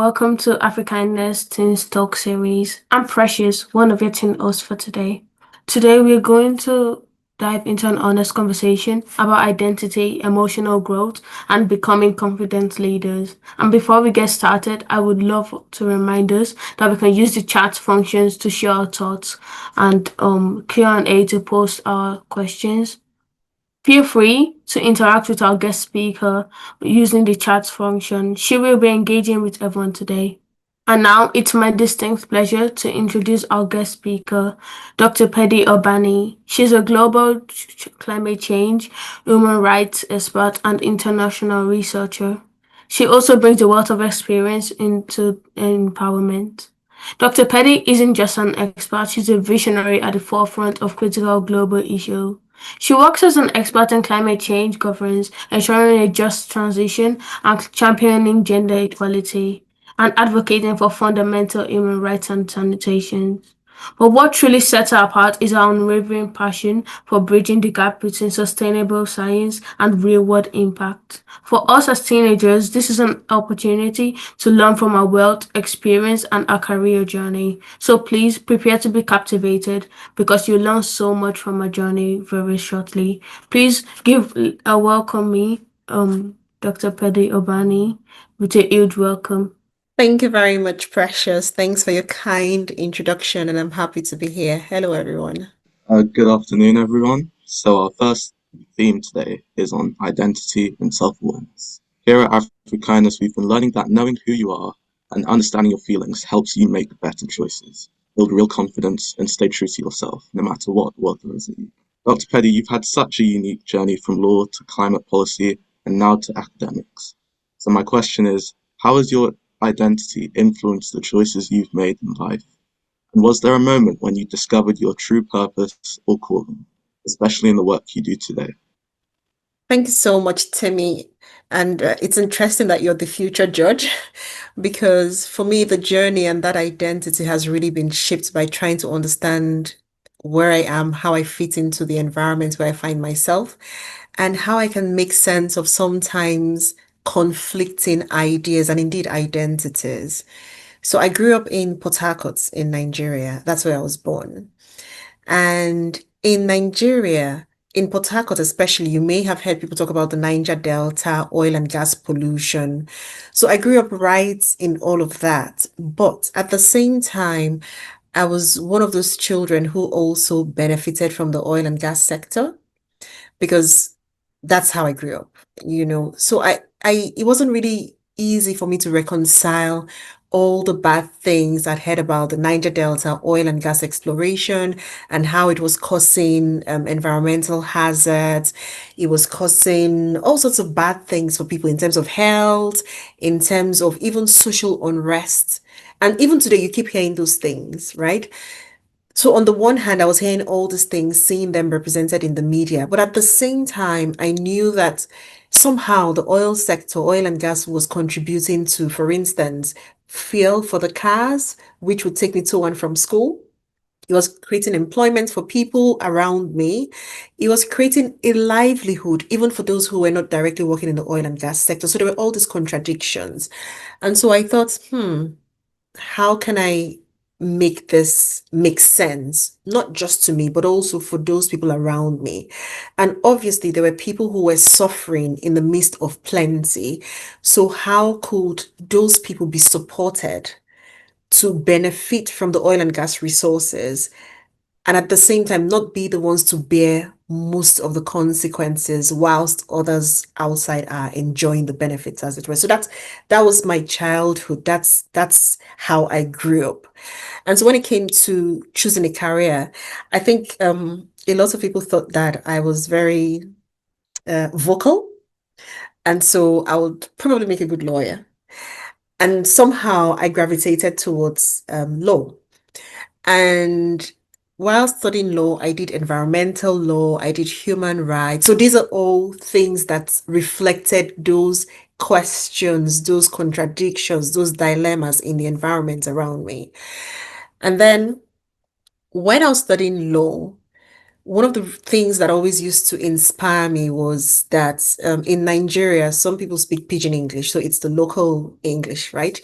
welcome to Afrikindness Teens Talk Series. I'm Precious, one of your teen hosts for today. Today we're going to dive into an honest conversation about identity, emotional growth, and becoming confident leaders. And before we get started, I would love to remind us that we can use the chat functions to share our thoughts and Q&A to post our questions. Feel free to interact with our guest speaker using the chat function. She will be engaging with everyone today. And now it's my distinct pleasure to introduce our guest speaker, Dr. Pedi Obani. She's a global climate change, human rights expert, and international researcher. She also brings a wealth of experience into empowerment. Dr. Pedi isn't just an expert, she's a visionary at the forefront of critical global issues. She works as an expert in climate change governance, ensuring a just transition and championing gender equality, and advocating for fundamental human rights and sanitation. But what truly sets her apart is her unwavering passion for bridging the gap between sustainable science and real-world impact. For us as teenagers, this is an opportunity to learn from her wealth, experience, and her career journey. So please prepare to be captivated because you'll learn so much from her journey very shortly. Please give a welcome me, Dr. Pedi Obani, with a huge welcome. Thank you very much, Precious. Thanks for your kind introduction, and I'm happy to be here. Hello, everyone. Good afternoon, everyone. So our first theme today is on identity and self-awareness. Here at Afrikindness, we've been learning that knowing who you are and understanding your feelings helps you make better choices, build real confidence, and stay true to yourself, no matter what world throws at you. Dr. Pedi, you've had such a unique journey from law to climate policy and now to academics. So my question is, how has your identity influenced the choices you've made in life? And was there a moment when you discovered your true purpose or calling, especially in the work you do today? Thank you so much, Timmy. And it's interesting that you're the future judge because for me, the journey and that identity has really been shaped by trying to understand where I am, how I fit into the environment where I find myself, and how I can make sense of sometimes conflicting ideas and indeed identities. So I grew up in Port Harcourt in Nigeria. That's where I was born. And in Nigeria, in Port Harcourt especially, you may have heard people talk about the Niger Delta, oil and gas pollution. So I grew up right in all of that. But at the same time, I was one of those children who also benefited from the oil and gas sector because that's how I grew up, So it wasn't really easy for me to reconcile all the bad things I'd heard about the Niger Delta oil and gas exploration and how it was causing environmental hazards. It was causing all sorts of bad things for people in terms of health, in terms of even social unrest. And even today, you keep hearing those things, right? So on the one hand, I was hearing all these things, seeing them represented in the media, but at the same time, I knew that somehow the oil sector, oil and gas was contributing to, for instance, fuel for the cars, which would take me to and from school. It was creating employment for people around me. It was creating a livelihood, even for those who were not directly working in the oil and gas sector. So there were all these contradictions. And so I thought, how can I make this make sense, not just to me, but also for those people around me? And obviously, there were people who were suffering in the midst of plenty. So how could those people be supported to benefit from the oil and gas resources and at the same time not be the ones to bear most of the consequences whilst others outside are enjoying the benefits, as it were? So that was my childhood. That's how I grew up. And so when it came to choosing a career, I think a lot of people thought that I was very vocal, and so I would probably make a good lawyer. And somehow I gravitated towards law. And while studying law, I did environmental law, I did human rights. So these are all things that reflected those questions, those contradictions, those dilemmas in the environment around me. And then when I was studying law, one of the things that always used to inspire me was that in Nigeria, some people speak Pidgin English, so it's the local English, right?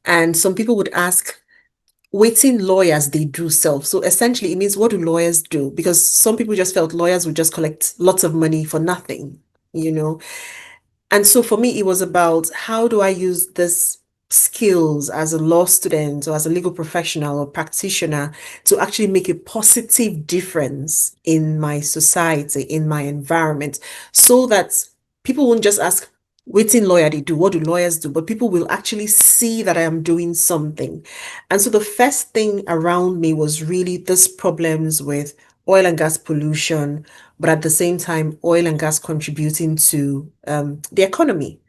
And some people would ask, waiting lawyers they do self. So essentially, it means what do lawyers do? Because some people just felt lawyers would just collect lots of money for nothing, you know? And so for me, it was about how do I use this skills as a law student or as a legal professional or practitioner to actually make a positive difference in my society, in my environment, so that people won't just ask, waiting lawyer they do, what do lawyers do? But people will actually see that I am doing something. And so the first thing around me was really this problems with oil and gas pollution, but at the same time, oil and gas contributing to the economy.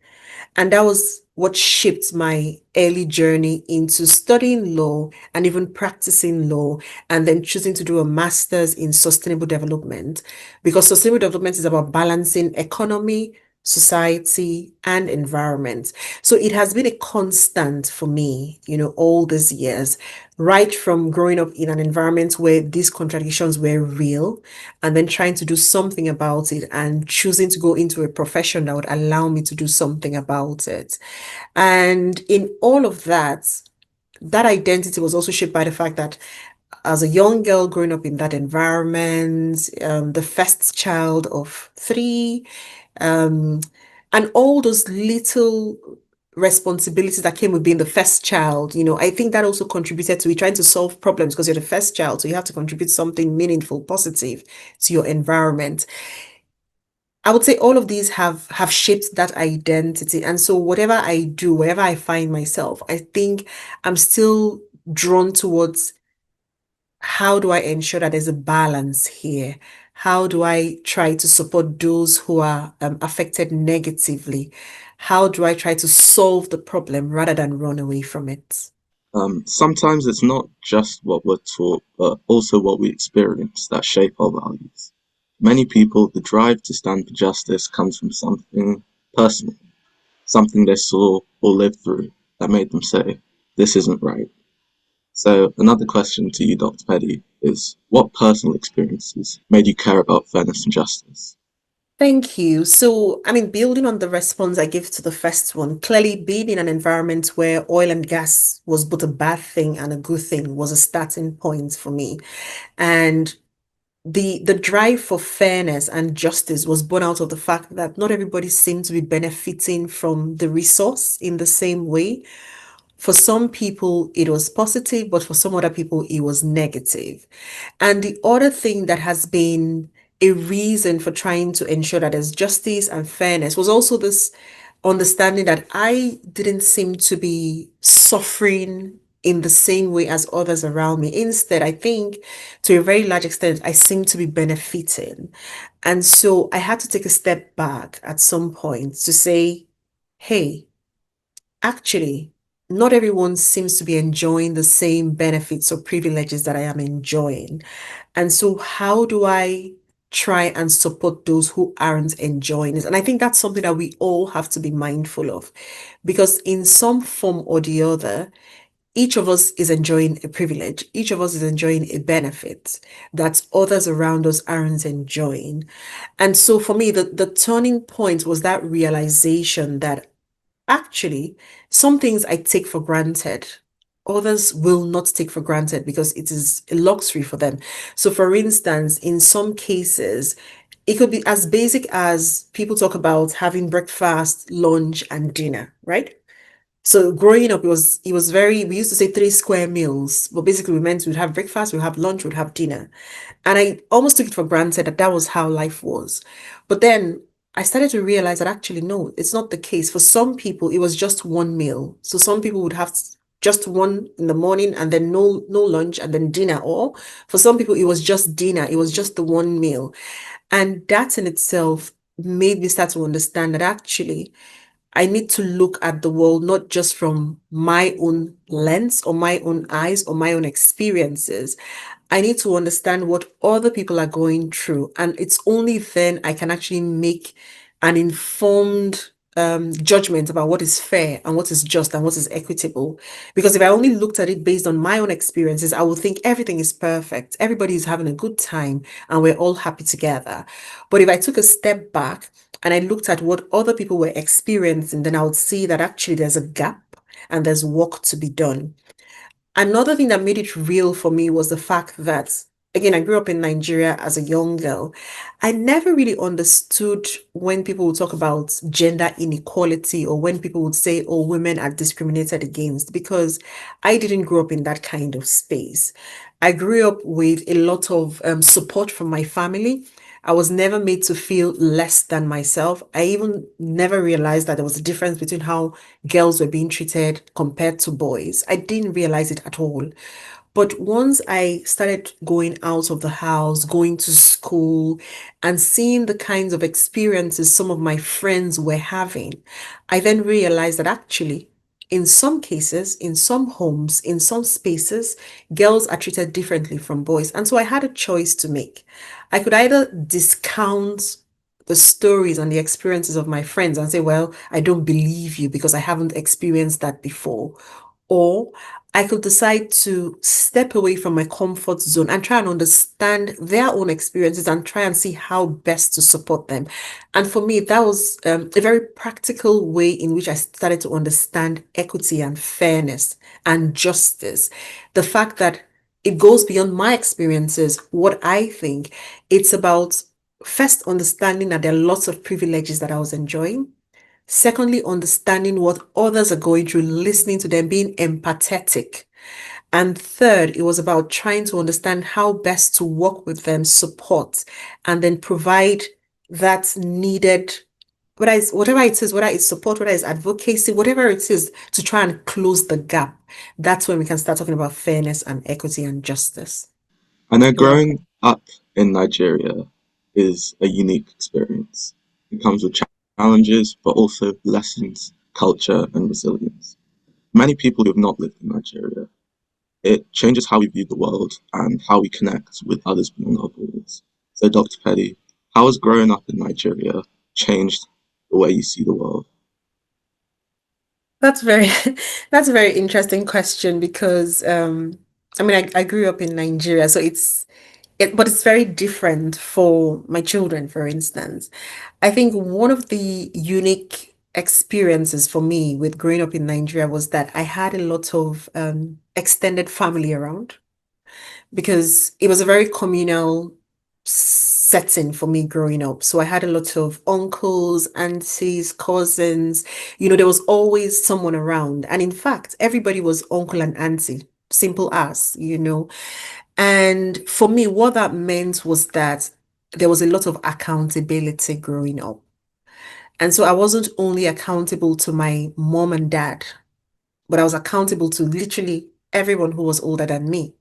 And that was what shaped my early journey into studying law and even practicing law, and then choosing to do a master's in sustainable development, because sustainable development is about balancing economy, society, and environment. So it has been a constant for me, all these years, right from growing up in an environment where these contradictions were real, and then trying to do something about it and choosing to go into a profession that would allow me to do something about it. And in all of that, that identity was also shaped by the fact that as a young girl growing up in that environment, the first child of three, um, and all those little responsibilities that came with being the first child, I think that also contributed to it, trying to solve problems because you're the first child. So you have to contribute something meaningful, positive to your environment. I would say all of these have shaped that identity. And so whatever I do, wherever I find myself, I think I'm still drawn towards how do I ensure that there's a balance here? How do I try to support those who are affected negatively? How do I try to solve the problem rather than run away from it? Sometimes it's not just what we're taught, but also what we experience that shape our values. Many people, the drive to stand for justice comes from something personal, something they saw or lived through that made them say, this isn't right. So another question to you, Dr. Pedi, is what personal experiences made you care about fairness and justice? Thank you. So, I mean, building on the response I gave to the first one, clearly being in an environment where oil and gas was both a bad thing and a good thing was a starting point for me. And the drive for fairness and justice was born out of the fact that not everybody seemed to be benefiting from the resource in the same way. For some people, it was positive, but for some other people, it was negative. And the other thing that has been a reason for trying to ensure that there's justice and fairness was also this understanding that I didn't seem to be suffering in the same way as others around me. Instead, I think to a very large extent, I seem to be benefiting. And so I had to take a step back at some point to say, hey, actually, not everyone seems to be enjoying the same benefits or privileges that I am enjoying. And so, how do I try and support those who aren't enjoying it? And I think that's something that we all have to be mindful of, because in some form or the other, each of us is enjoying a privilege. Each of us is enjoying a benefit that others around us aren't enjoying. And so for me, the turning point was that realization that actually, some things I take for granted, others will not take for granted because it is a luxury for them. So, for instance, in some cases, it could be as basic as people talk about having breakfast, lunch, and dinner, right? So growing up, it was very, we used to say 3 square meals, but basically we meant we'd have breakfast, we'd have lunch, we'd have dinner. And I almost took it for granted that that was how life was. But then I started to realize that actually, no, it's not the case. For some people, it was just one meal. So some people would have just one in the morning and then no lunch and then dinner. Or for some people, it was just dinner. It was just the one meal. And that in itself made me start to understand that actually I need to look at the world not just from my own lens or my own eyes or my own experiences. I need to understand what other people are going through. And it's only then I can actually make an informed judgment about what is fair and what is just and what is equitable. Because if I only looked at it based on my own experiences, I would think everything is perfect. Everybody is having a good time and we're all happy together. But if I took a step back and I looked at what other people were experiencing, then I would see that actually there's a gap and there's work to be done. Another thing that made it real for me was the fact that, again, I grew up in Nigeria as a young girl. I never really understood when people would talk about gender inequality or when people would say, oh, women are discriminated against, because I didn't grow up in that kind of space. I grew up with a lot of support from my family. I was never made to feel less than myself. I even never realized that there was a difference between how girls were being treated compared to boys. I didn't realize it at all. But once I started going out of the house, going to school, and seeing the kinds of experiences some of my friends were having, I then realized that actually, in some cases, in some homes, in some spaces, girls are treated differently from boys. And so I had a choice to make. I could either discount the stories and the experiences of my friends and say, well, I don't believe you because I haven't experienced that before. Or I could decide to step away from my comfort zone and try and understand their own experiences and try and see how best to support them. And for me, that was a very practical way in which I started to understand equity and fairness and justice. The fact that it goes beyond my experiences, what I think, it's about first understanding that there are lots of privileges that I was enjoying. Secondly, understanding what others are going through, listening to them, being empathetic. And third, it was about trying to understand how best to work with them, support, and then provide that needed, whatever it is, whether it's support, whether it's advocacy, whatever it is, to try and close the gap. That's when we can start talking about fairness and equity and justice. I know Yeah. growing up in Nigeria is a unique experience. It comes with challenges, but also lessons, culture, and resilience. Many people who have not lived in Nigeria, it changes how we view the world and how we connect with others beyond our borders. So, Dr. Pedi, how has growing up in Nigeria changed the way you see the world? That's very that's a very interesting question because I mean I grew up in Nigeria, so but it's very different for my children, for instance. I think one of the unique experiences for me with growing up in Nigeria was that I had a lot of extended family around because it was a very communal setting for me growing up. So I had a lot of uncles, aunties, cousins. There was always someone around. And in fact, everybody was uncle and auntie, simple as. And for me, what that meant was that there was a lot of accountability growing up. And so I wasn't only accountable to my mom and dad, but I was accountable to literally everyone who was older than me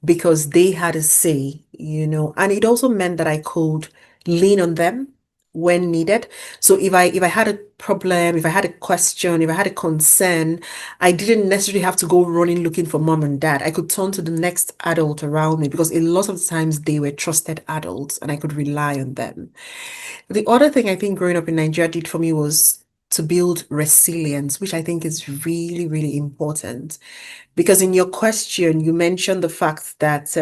because they had a say. And it also meant that I could lean on them when needed. So if I had a problem, if I had a question, if I had a concern, I didn't necessarily have to go running looking for mom and dad. I could turn to the next adult around me because a lot of times they were trusted adults and I could rely on them. The other thing I think growing up in Nigeria did for me was to build resilience, which I think is really, really important. Because in your question, you mentioned the fact that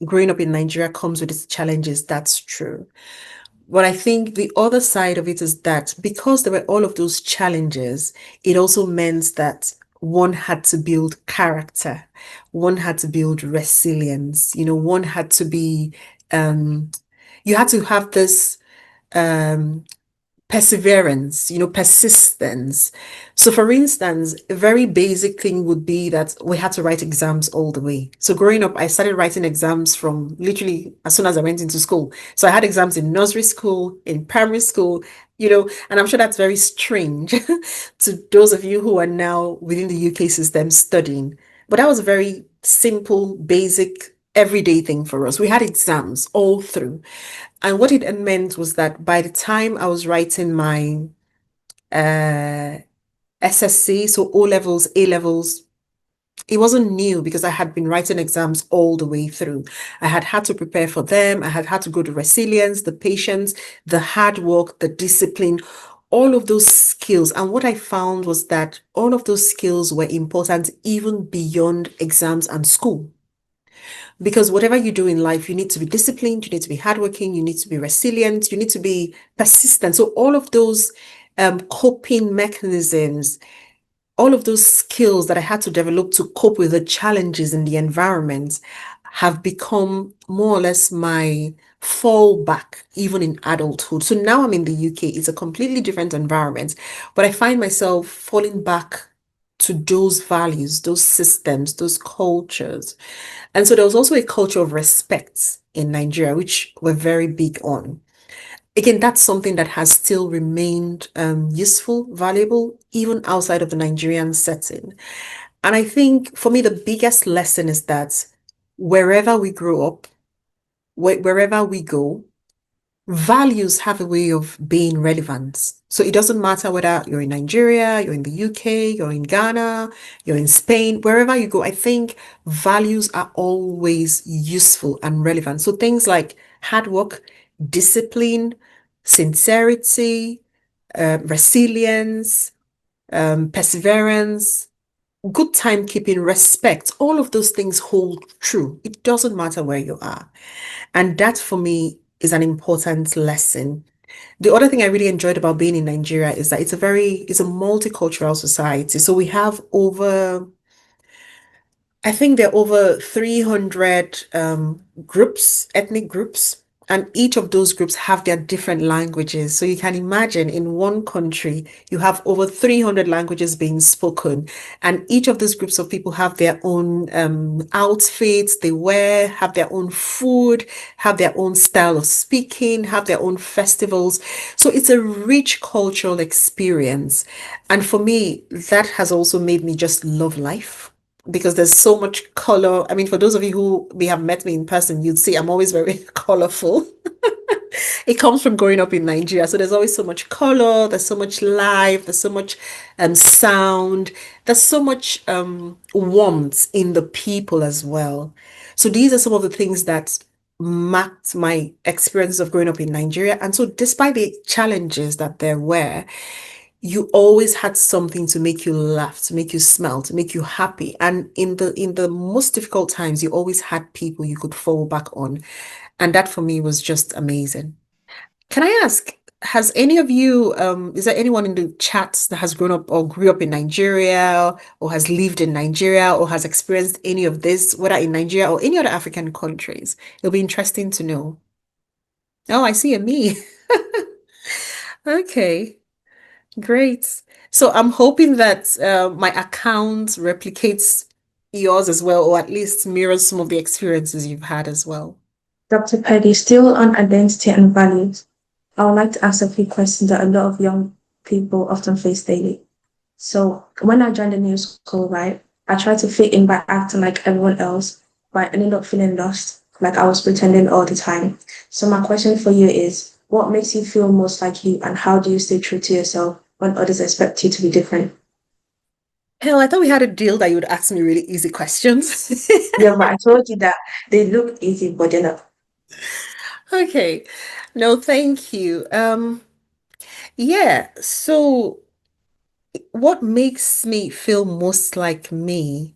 growing up in Nigeria comes with its challenges. That's true. But I think the other side of it is that because there were all of those challenges, it also meant that one had to build character, one had to build resilience, one had to be, you had to have this um, perseverance, persistence. So, for instance, a very basic thing would be that we had to write exams all the way. So, growing up, I started writing exams from literally as soon as I went into school. So, I had exams in nursery school, in primary school, and I'm sure that's very strange to those of you who are now within the UK system studying. But that was a very simple, basic, everyday thing for us. We had exams all through. And what it meant was that by the time I was writing my uh, SSC, so O levels, A levels, it wasn't new because I had been writing exams all the way through. I had had to prepare for them. I had had to go to resilience, the patience, the hard work, the discipline. all of those skills. And what I found was that all of those skills were important even beyond exams and school. Because whatever you do in life, you need to be disciplined, you need to be hardworking, you need to be resilient, you need to be persistent. So all of those coping mechanisms, all of those skills that I had to develop to cope with the challenges in the environment have become more or less my fallback, even in adulthood. So now I'm in the UK, it's a completely different environment, but I find myself falling back to those values, those systems, those cultures. And so there was also a culture of respect in Nigeria, which we're very big on. Again, that's something that has still remained useful, valuable, even outside of the Nigerian setting. And I think for me, the biggest lesson is that wherever we grow up, wherever we go, values have a way of being relevant. So it doesn't matter whether you're in Nigeria, you're in the UK, you're in Ghana, you're in Spain, wherever you go, I think values are always useful and relevant. So things like hard work, discipline, sincerity, resilience, perseverance, good timekeeping, respect, all of those things hold true. It doesn't matter where you are. And that for me is an important lesson. The other thing I really enjoyed about being in Nigeria is that it's a multicultural society. So we have over I think there are over 300 groups, ethnic groups, and each of those groups have their different languages. So you can imagine in one country, you have over 300 languages being spoken, and each of those groups of people have their own outfits they wear, have their own food, have their own style of speaking, have their own festivals. So it's a rich cultural experience. And for me, that has also made me just love life because there's so much color. I mean, for those of you who may have met me in person, you'd see I'm always very colorful. It comes from growing up in Nigeria. So there's always so much color, there's so much life, there's so much sound, there's so much warmth in the people as well. So these are some of the things that marked my experiences of growing up in Nigeria. And so despite the challenges that there were, you always had something to make you laugh, to make you smile, to make you happy. And in the most difficult times, you always had people you could fall back on. And that for me was just amazing. Can I ask, has any of you, is there anyone in the chat that has grown up or grew up in Nigeria or has lived in Nigeria or has experienced any of this, whether in Nigeria or any other African countries? It'll be interesting to know. Oh, I see a me. Okay. Great. So I'm hoping that my account replicates yours as well, or at least mirrors some of the experiences you've had as well. Dr. Pedi, still on identity and values. I would like to ask a few questions that a lot of young people often face daily. So when I joined the new school, right, I tried to fit in by acting like everyone else, but I ended up feeling lost, like I was pretending all the time. So my question for you is, what makes you feel most like you, and how do you stay true to yourself when others expect you to be different? Hell, I thought we had a deal that you would ask me really easy questions. Yeah, but I told you that they look easy, but they're not. Okay. No, thank you. Yeah, so what makes me feel most like me?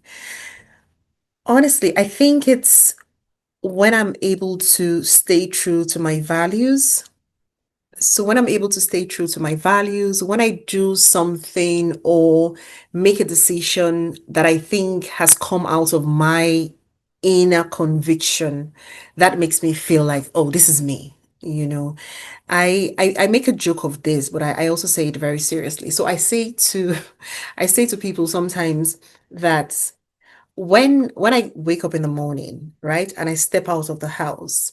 Honestly, I think it's when I'm able to stay true to my values. So when I'm able to stay true to my values, when I do something or make a decision that I think has come out of my inner conviction, that makes me feel like, oh, this is me. I make a joke of this, but I also say it very seriously. So I say to people sometimes that when I wake up in the morning, right, and I step out of the house,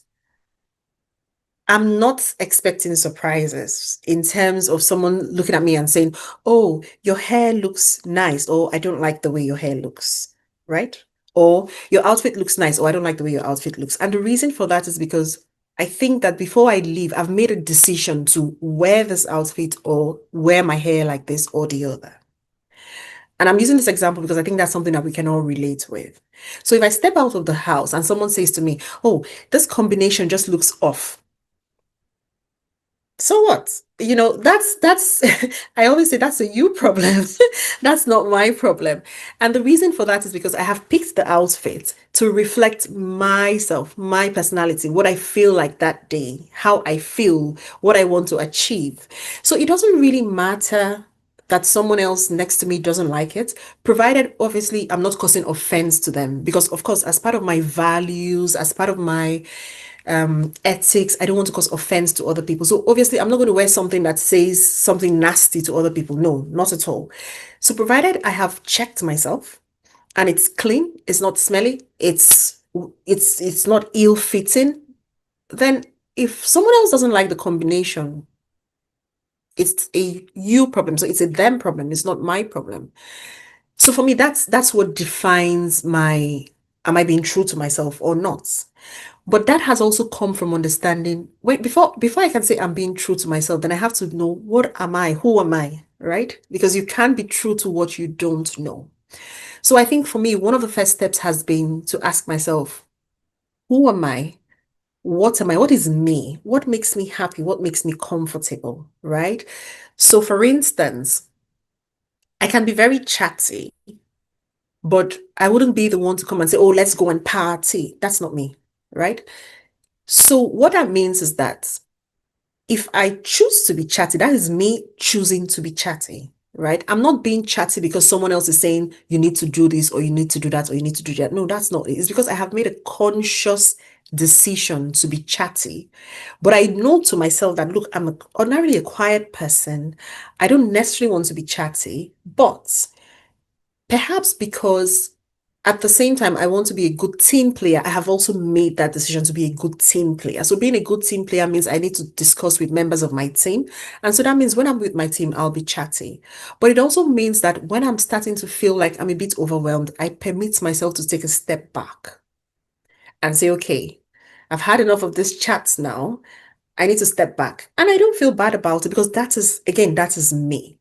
I'm not expecting surprises in terms of someone looking at me and saying, "Oh, your hair looks nice," or "I don't like the way your hair looks," right? Or "Your outfit looks nice," or "I don't like the way your outfit looks." And the reason for that is because I think that before I leave, I've made a decision to wear this outfit or wear my hair like this or the other. And I'm using this example because I think that's something that we can all relate with. So if I step out of the house and someone says to me, "Oh, this combination just looks off," So what? That's I always say that's a you problem. That's not my problem. And the reason for that is because I have picked the outfit to reflect myself, my personality, what I feel like that day, how I feel, what I want to achieve. So it doesn't really matter that someone else next to me doesn't like it, provided obviously I'm not causing offense to them. Because of course, as part of my values, as part of my ethics. I don't want to cause offense to other people. So obviously, I'm not going to wear something that says something nasty to other people. No, not at all. So provided I have checked myself and it's clean, it's not smelly, it's not ill-fitting, then if someone else doesn't like the combination, it's a you problem. So it's a them problem. It's not my problem. So for me, that's what defines my am I being true to myself or not? But that has also come from understanding. Wait, before I can say I'm being true to myself, then I have to know what am I? Who am I? Right? Because you can't be true to what you don't know. So I think for me, one of the first steps has been to ask myself, who am I? What am I? What is me? What makes me happy? What makes me comfortable? Right? So for instance, I can be very chatty, but I wouldn't be the one to come and say, oh, let's go and party. That's not me. Right? So what that means is that if I choose to be chatty, that is me choosing to be chatty, right? I'm not being chatty because someone else is saying you need to do this or you need to do that or you need to do that. No, that's not it. It's because I have made a conscious decision to be chatty. But I know to myself that, look, I'm ordinarily a quiet person. I don't necessarily want to be chatty, but perhaps because at the same time, I want to be a good team player. I have also made that decision to be a good team player. So being a good team player means I need to discuss with members of my team. And so that means when I'm with my team, I'll be chatty. But it also means that when I'm starting to feel like I'm a bit overwhelmed, I permit myself to take a step back and say, okay, I've had enough of this chats now. I need to step back. And I don't feel bad about it because again, that is me.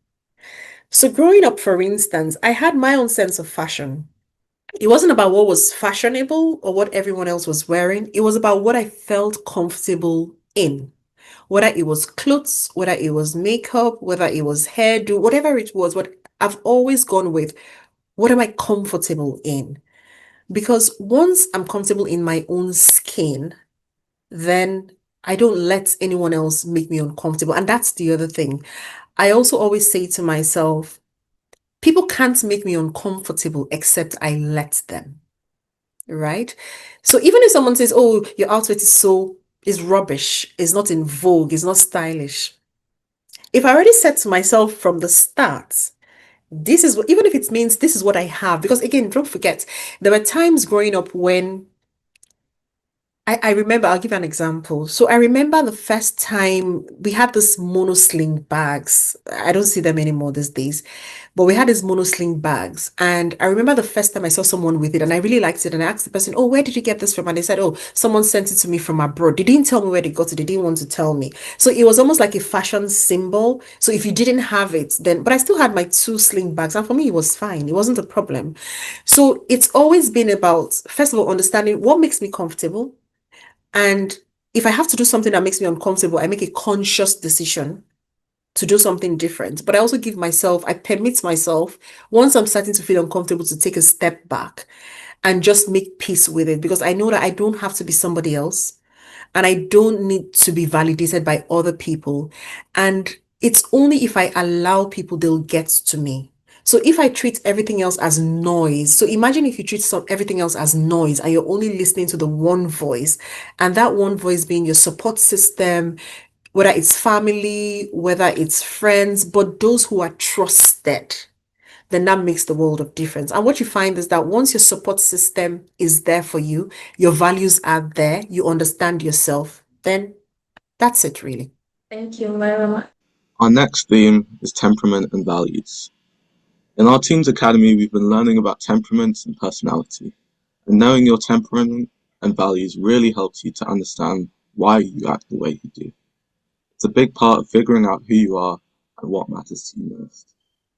So growing up, for instance, I had my own sense of fashion. It wasn't about what was fashionable or what everyone else was wearing. It was about what I felt comfortable in, whether it was clothes, whether it was makeup, whether it was hairdo, whatever it was. What I've always gone with, what am I comfortable in? Because once I'm comfortable in my own skin, then I don't let anyone else make me uncomfortable. And that's the other thing. I also always say to myself, people can't make me uncomfortable except I let them. Right? So even if someone says, oh, your outfit is rubbish, is not in vogue, is not stylish. If I already said to myself from the start, this is what, even if it means this is what I have, because again, don't forget, there were times growing up when I remember, I'll give you an example. So I remember the first time we had this mono sling bags. I don't see them anymore these days, but we had these mono sling bags. And I remember the first time I saw someone with it and I really liked it. And I asked the person, oh, where did you get this from? And they said, oh, someone sent it to me from abroad. They didn't tell me where they got it. They didn't want to tell me. So it was almost like a fashion symbol. So if you didn't have it, then, but I still had my two sling bags. And for me, it was fine. It wasn't a problem. So it's always been about, first of all, understanding what makes me comfortable. And if I have to do something that makes me uncomfortable, I make a conscious decision to do something different. But I also I permit myself, once I'm starting to feel uncomfortable, to take a step back and just make peace with it because I know that I don't have to be somebody else and I don't need to be validated by other people. And it's only if I allow people, they'll get to me. So if I treat everything else as noise, so imagine if you treat everything else as noise and you're only listening to the one voice, and that one voice being your support system, whether it's family, whether it's friends, but those who are trusted, then that makes the world of difference. And what you find is that once your support system is there for you, your values are there, you understand yourself, then that's it really. Thank you very much. Our next theme is temperament and values. In our Teams Academy, we've been learning about temperaments and personality, and knowing your temperament and values really helps you to understand why you act the way you do. It's a big part of figuring out who you are and what matters to you most.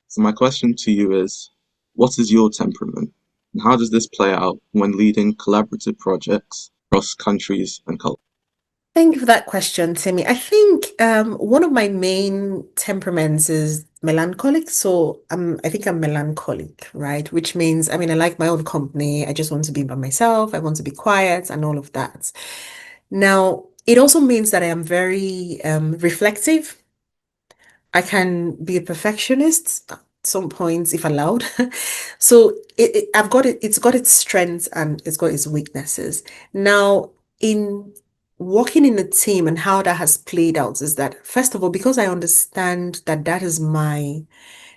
So my question to you is, what is your temperament, and how does this play out when leading collaborative projects across countries and cultures? Thank you for that question, Timmy. I think one of my main temperaments is melancholic. So I think I'm melancholic, right? Which means, I mean, I like my own company. I just want to be by myself. I want to be quiet and all of that. Now, it also means that I am very reflective. I can be a perfectionist at some points if allowed. So I've got it, it's got its strengths and it's got its weaknesses. Now, in working in a team and how that has played out is that, first of all, because I understand that that is my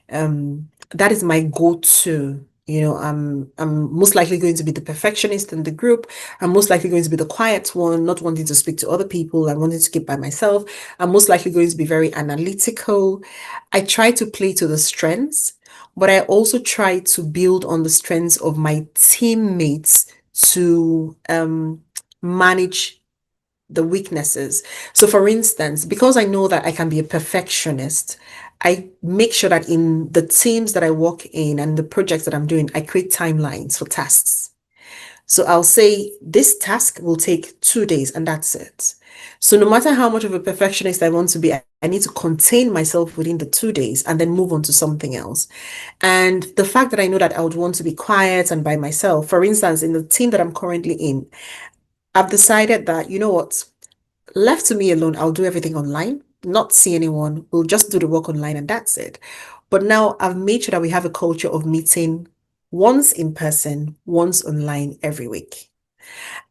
go-to. I'm most likely going to be the perfectionist in the group. I'm most likely going to be the quiet one, not wanting to speak to other people and wanting to keep by myself. I'm most likely going to be very analytical. I try to play to the strengths, but I also try to build on the strengths of my teammates to manage the weaknesses. So, for instance, because I know that I can be a perfectionist, I make sure that in the teams that I work in and the projects that I'm doing, I create timelines for tasks. So I'll say this task will take 2 days and that's it. So no matter how much of a perfectionist I want to be, I need to contain myself within the 2 days and then move on to something else. And the fact that I know that I would want to be quiet and by myself, for instance, in the team that I'm currently in, I've decided that, you know what, left to me alone, I'll do everything online, not see anyone. We'll just do the work online and that's it. But now I've made sure that we have a culture of meeting once in person, once online every week.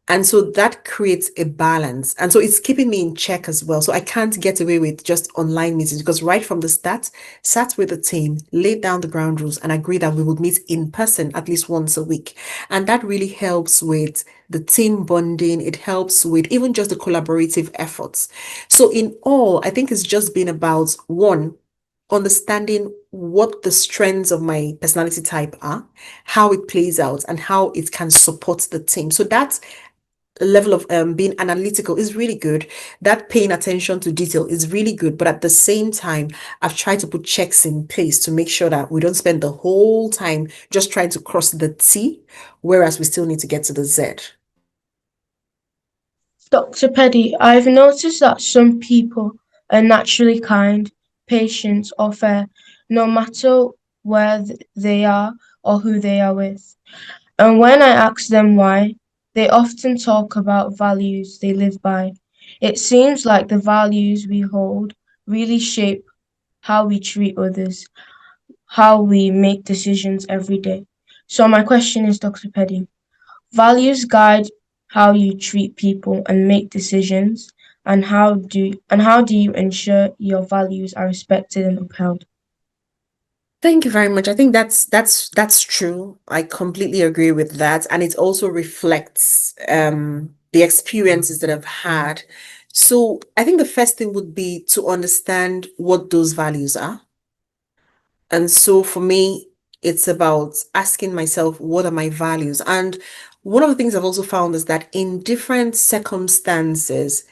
And so that creates a balance. And so it's keeping me in check as well. So I can't get away with just online meetings because right from the start, sat with the team, laid down the ground rules and agreed that we would meet in person at least once a week. And that really helps with the team bonding. It helps with even just the collaborative efforts. So in all, I think it's just been about one, understanding what the strengths of my personality type are, how it plays out, and how it can support the team. So that's level of being analytical is really good. That paying attention to detail is really good. But at the same time, I've tried to put checks in place to make sure that we don't spend the whole time just trying to cross the T, whereas we still need to get to the Z. Dr. Pedi, I've noticed that some people are naturally kind, patient, or fair, no matter where they are or who they are with. And when I ask them why, they often talk about values they live by. It seems like the values we hold really shape how we treat others, how we make decisions every day. So my question is, Dr. Pedi, values guide how you treat people and make decisions, and how do you ensure your values are respected and upheld? Thank you very much. I think that's true. I completely agree with that. And it also reflects the experiences that I've had. So I think the first thing would be to understand what those values are. And so for me, it's about asking myself, what are my values? And one of the things I've also found is that in different circumstances,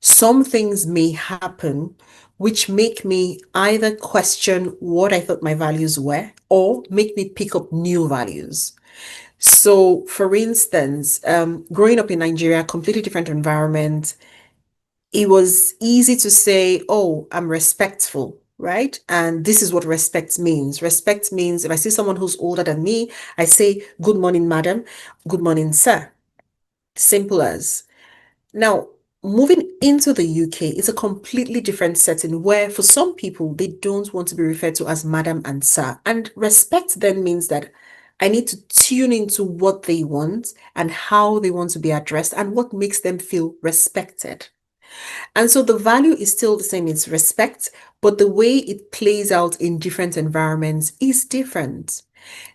some things may happen which make me either question what I thought my values were or make me pick up new values. So, for instance, growing up in Nigeria, completely different environment, it was easy to say, oh, I'm respectful, right? And this is what respect means. Respect means if I see someone who's older than me, I say, good morning, madam, good morning, sir. Simple as. Now, moving into the UK, it's a completely different setting where for some people, they don't want to be referred to as madam and sir. And respect then means that I need to tune into what they want and how they want to be addressed and what makes them feel respected. And so the value is still the same, it's respect, but the way it plays out in different environments is different.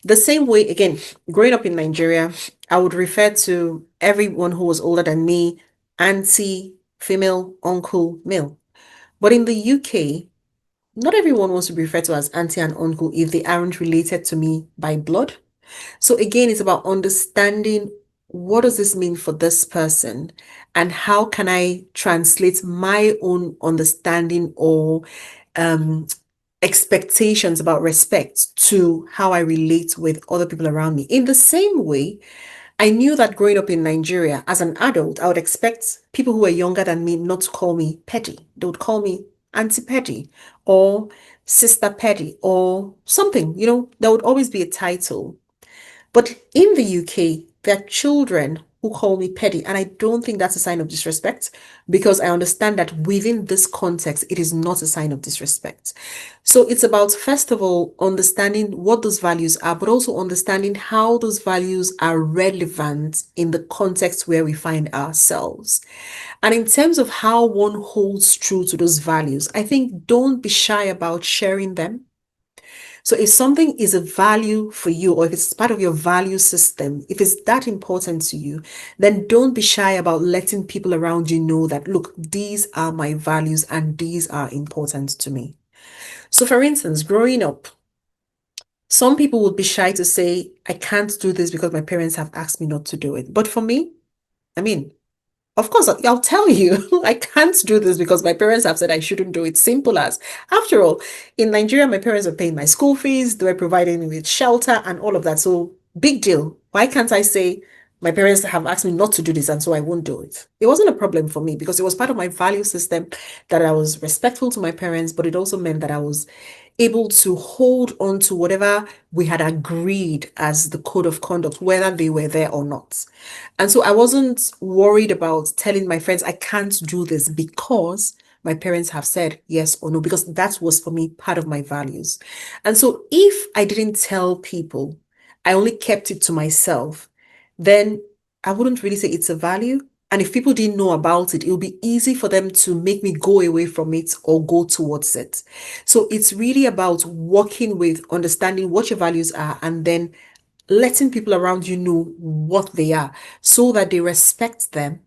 The same way, again, growing up in Nigeria, I would refer to everyone who was older than me, auntie, female, uncle, male. But in the UK, not everyone wants to be referred to as auntie and uncle if they aren't related to me by blood. So again, it's about understanding what does this mean for this person and how can I translate my own understanding or um, expectations about respect to how I relate with other people around me. In the same way, I knew that growing up in Nigeria as an adult, I would expect people who were younger than me not to call me Pedi. They would call me Auntie Pedi or Sister Pedi or something. There would always be a title. But in the UK, there are children who call me Pedi, and I don't think that's a sign of disrespect because I understand that within this context, it is not a sign of disrespect. So it's about, first of all, understanding what those values are, but also understanding how those values are relevant in the context where we find ourselves. And in terms of how one holds true to those values, I think don't be shy about sharing them. So if something is a value for you, or if it's part of your value system, if it's that important to you, then don't be shy about letting people around you know that, look, these are my values and these are important to me. So for instance, growing up, some people would be shy to say, I can't do this because my parents have asked me not to do it. But for me, I mean, of course, I'll tell you, I can't do this because my parents have said I shouldn't do it. Simple as. After all, in Nigeria, my parents were paying my school fees, they were providing me with shelter and all of that. So, big deal. Why can't I say my parents have asked me not to do this and so I won't do it? It wasn't a problem for me because it was part of my value system that I was respectful to my parents, but it also meant that I was able to hold on to whatever we had agreed as the code of conduct, whether they were there or not. And so I wasn't worried about telling my friends I can't do this because my parents have said yes or no, because that was for me part of my values. And so if I didn't tell people, I only kept it to myself, then I wouldn't really say it's a value. And if people didn't know about it, it would be easy for them to make me go away from it or go towards it. So it's really about working with understanding what your values are and then letting people around you know what they are so that they respect them.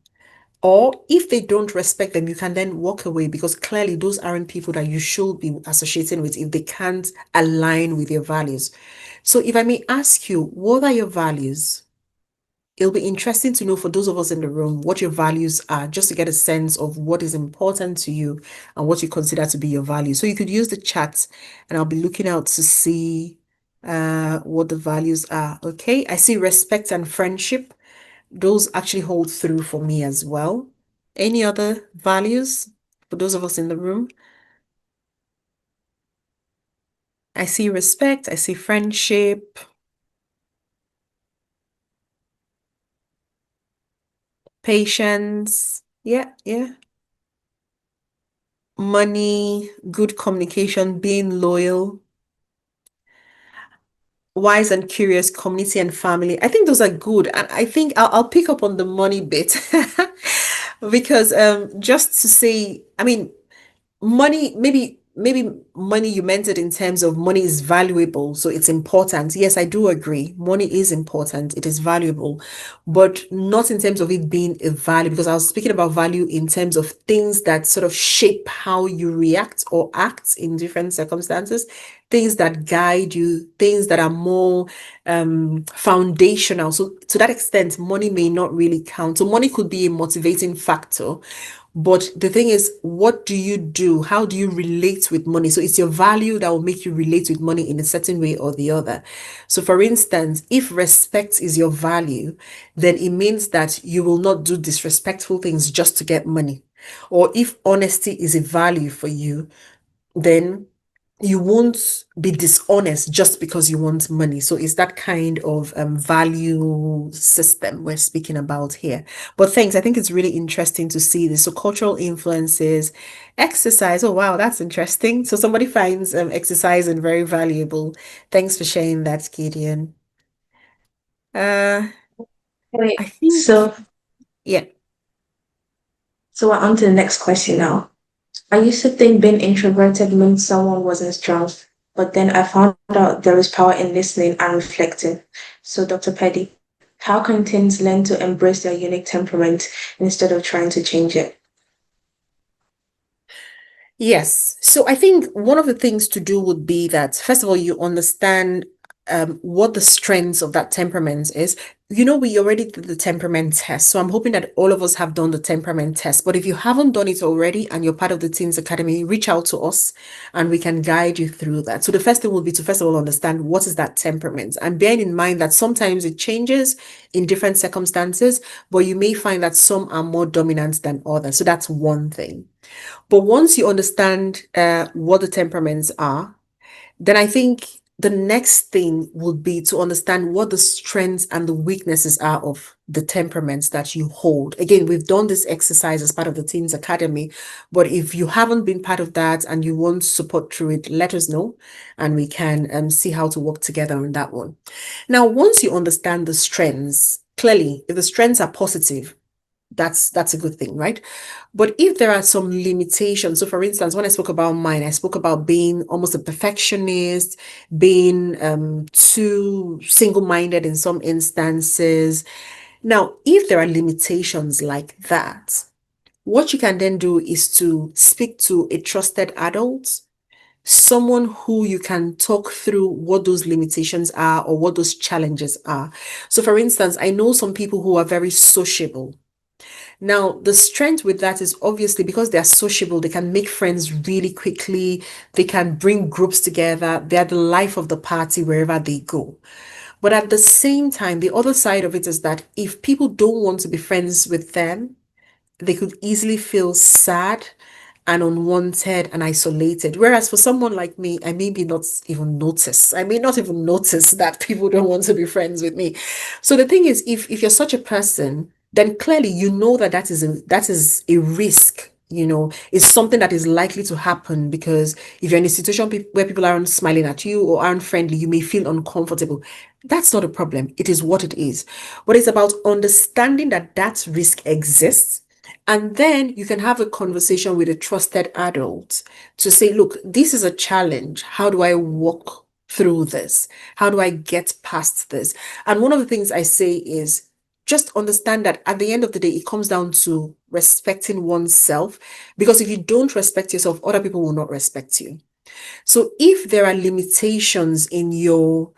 Or if they don't respect them, you can then walk away because clearly those aren't people that you should be associating with if they can't align with your values. So if I may ask you, what are your values? It'll be interesting to know for those of us in the room what your values are, just to get a sense of what is important to you and what you consider to be your values. So you could use the chat and I'll be looking out to see what the values are. Okay, I see respect and friendship. Those actually hold through for me as well. Any other values for those of us in the room? I see respect, I see friendship, patience. Yeah, yeah. Money, good communication, being loyal, wise and curious, community and family. I think those are good. And I think I'll pick up on the money bit because just to say, I mean, money, maybe money, you meant it in terms of money is valuable, so it's important. Yes, I do agree. Money is important, it is valuable, but not in terms of it being a value, because I was speaking about value in terms of things that sort of shape how you react or act in different circumstances, things that guide you, things that are more foundational. So to that extent, money may not really count. So money could be a motivating factor, but the thing is, what do you do? How do you relate with money? So it's your value that will make you relate with money in a certain way or the other. So for instance, if respect is your value, then it means that you will not do disrespectful things just to get money. Or if honesty is a value for you, then you won't be dishonest just because you want money. So it's that kind of value system we're speaking about here. But thanks, I think it's really interesting to see this. So cultural influences, exercise. Oh, wow, that's interesting. So somebody finds exercising very valuable. Thanks for sharing that, Gideon. I Wait, think, yeah. so we're on to the next question now. I used to think being introverted meant someone wasn't strong, but then I found out there is power in listening and reflecting. So, Dr. Pedi, how can teens learn to embrace their unique temperament instead of trying to change it? Yes. So I think one of the things to do would be that, first of all, you understand what the strengths of that temperament is. We already did the temperament test. So I'm hoping that all of us have done the temperament test. But if you haven't done it already and you're part of the Teens Academy, reach out to us and we can guide you through that. So the first thing will be to first of all understand what is that temperament, and bearing in mind that sometimes it changes in different circumstances, but you may find that some are more dominant than others. So that's one thing. But once you understand what the temperaments are, then I think the next thing would be to understand what the strengths and the weaknesses are of the temperaments that you hold. Again, we've done this exercise as part of the Teens Academy, but if you haven't been part of that and you want support through it, let us know and we can see how to work together on that one. Now, once you understand the strengths, clearly, if the strengths are positive, that's a good thing, right? But if there are some limitations, so for instance, when I spoke about mine, I spoke about being almost a perfectionist, being too single-minded in some instances. Now, if there are limitations like that, what you can then do is to speak to a trusted adult, someone who you can talk through what those limitations are or what those challenges are. So for instance, I know some people who are very sociable. Now, the strength with that is obviously because they're sociable, they can make friends really quickly, they can bring groups together, they're the life of the party wherever they go. But at the same time, the other side of it is that if people don't want to be friends with them, they could easily feel sad and unwanted and isolated. Whereas for someone like me, I may not even notice. I may not even notice that people don't want to be friends with me. So the thing is, if you're such a person, then clearly you know that that is a risk. Is something that is likely to happen, because if you're in a situation where people aren't smiling at you or aren't friendly, you may feel uncomfortable. That's not a problem. It is what it is. But it's about understanding that that risk exists. And then you can have a conversation with a trusted adult to say, look, this is a challenge. How do I walk through this? How do I get past this? And one of the things I say is just understand that at the end of the day, it comes down to respecting oneself. Because if you don't respect yourself, other people will not respect you. So if there are limitations in your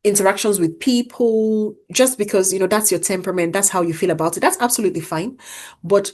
interactions with people, just because that's your temperament, that's how you feel about it, that's absolutely fine. But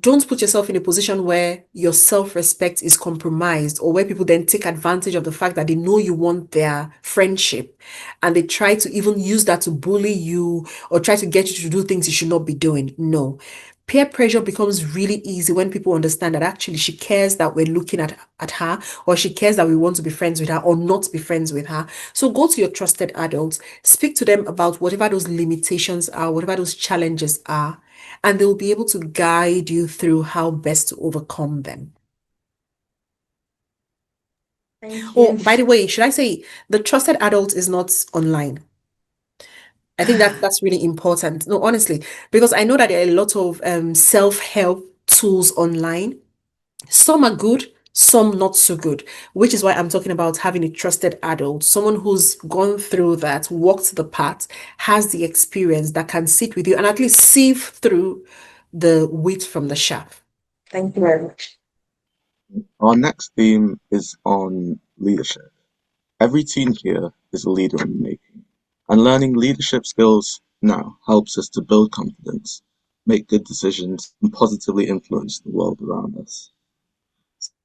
don't put yourself in a position where your self-respect is compromised, or where people then take advantage of the fact that they know you want their friendship and they try to even use that to bully you or try to get you to do things you should not be doing. No. Peer pressure becomes really easy when people understand that actually she cares that we're looking at her, or she cares that we want to be friends with her or not be friends with her. So go to your trusted adults, speak to them about whatever those limitations are, whatever those challenges are, and they'll be able to guide you through how best to overcome them. Thank Oh, you. by the way, should I say the trusted adult is not online? I think that's really important. No, honestly, because I know that there are a lot of self-help tools online. Some are good, some not so good, which is why I'm talking about having a trusted adult, someone who's gone through that, walked the path, has the experience, that can sit with you and at least sieve through the wheat from the chaff. Thank you very much. Our next theme is on leadership. Every teen here is a leader in the making, and learning leadership skills now helps us to build confidence, make good decisions, and positively influence the world around us.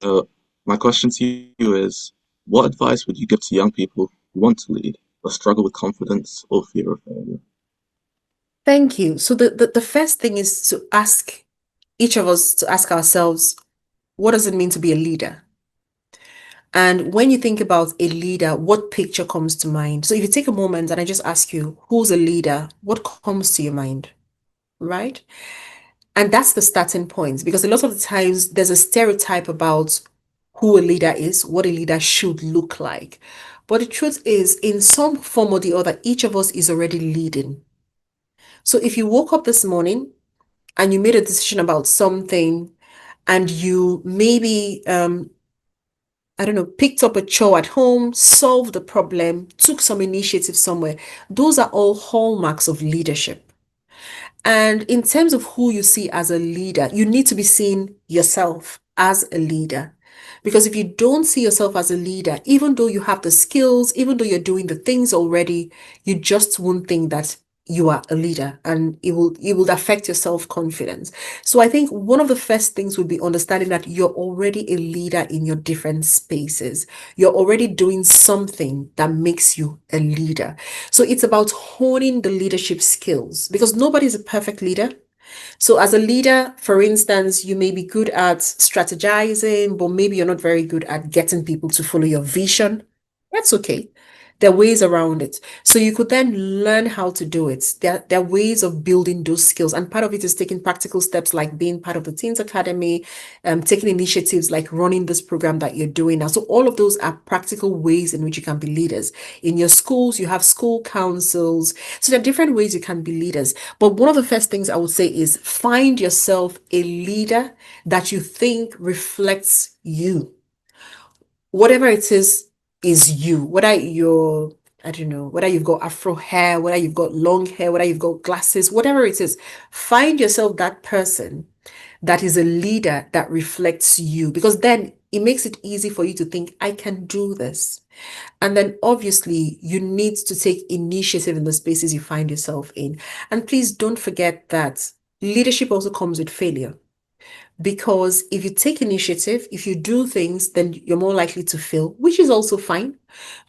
So, my question to you is, what advice would you give to young people who want to lead, but struggle with confidence or fear of failure? Thank you. So the first thing is to ask each of us to ask ourselves, what does it mean to be a leader? And when you think about a leader, what picture comes to mind? So if you take a moment and I just ask you, who's a leader? What comes to your mind? Right? And that's the starting point, because a lot of the times there's a stereotype about who a leader is, what a leader should look like. But the truth is, in some form or the other, each of us is already leading. So if you woke up this morning and you made a decision about something, and you maybe I don't know, picked up a chore at home, solved the problem, took some initiative somewhere, those are all hallmarks of leadership. And in terms of who you see as a leader, you need to be seeing yourself as a leader. Because if you don't see yourself as a leader, even though you have the skills, even though you're doing the things already, you just won't think that you are a leader, and it will affect your self-confidence. So I think one of the first things would be understanding that you're already a leader in your different spaces. You're already doing something that makes you a leader. So it's about honing the leadership skills, because nobody's a perfect leader. So as a leader, for instance, you may be good at strategizing, but maybe you're not very good at getting people to follow your vision. That's okay. There are ways around it. So you could then learn how to do it. There are ways of building those skills. And part of it is taking practical steps like being part of the Teens Academy, taking initiatives like running this program that you're doing now. So all of those are practical ways in which you can be leaders. In your schools, you have school councils. So there are different ways you can be leaders. But one of the first things I would say is find yourself a leader that you think reflects you. Whatever it is you. Whether you're, I don't know, whether you've got afro hair, whether you've got long hair, whether you've got glasses, whatever it is, find yourself that person that is a leader that reflects you, because then it makes it easy for you to think, I can do this. And then obviously you need to take initiative in the spaces you find yourself in. And please don't forget that leadership also comes with failure. Because if you take initiative, if you do things, then you're more likely to fail, which is also fine.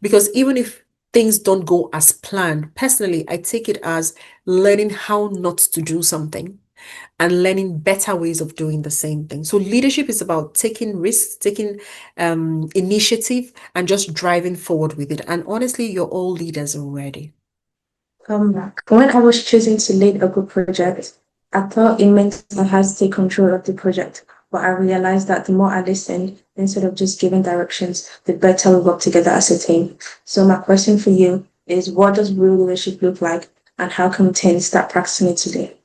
Because even if things don't go as planned, personally, I take it as learning how not to do something and learning better ways of doing the same thing. So leadership is about taking risks, taking initiative, and just driving forward with it. And honestly, you're all leaders already. When I was choosing to lead a group project, I thought it meant I had to take control of the project. But I realized that the more I listened, instead of just giving directions, the better we work together as a team. So my question for you is, what does real leadership look like, and how can teens start practicing it today?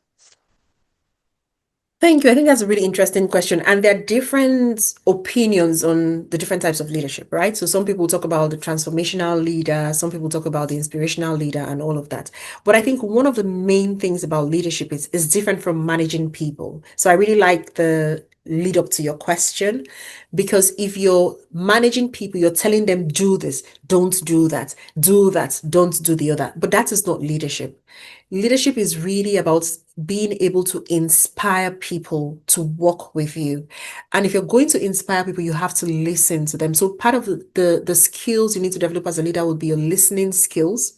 Thank you. I think that's a really interesting question. And there are different opinions on the different types of leadership, right? So some people talk about the transformational leader, some people talk about the inspirational leader and all of that. But I think one of the main things about leadership is different from managing people. So I really like the lead up to your question, because if you're managing people, you're telling them, do this, don't do that, don't do the other. But that is not leadership. Leadership is really about being able to inspire people to work with you. And if you're going to inspire people, you have to listen to them. So part of the skills you need to develop as a leader would be your listening skills.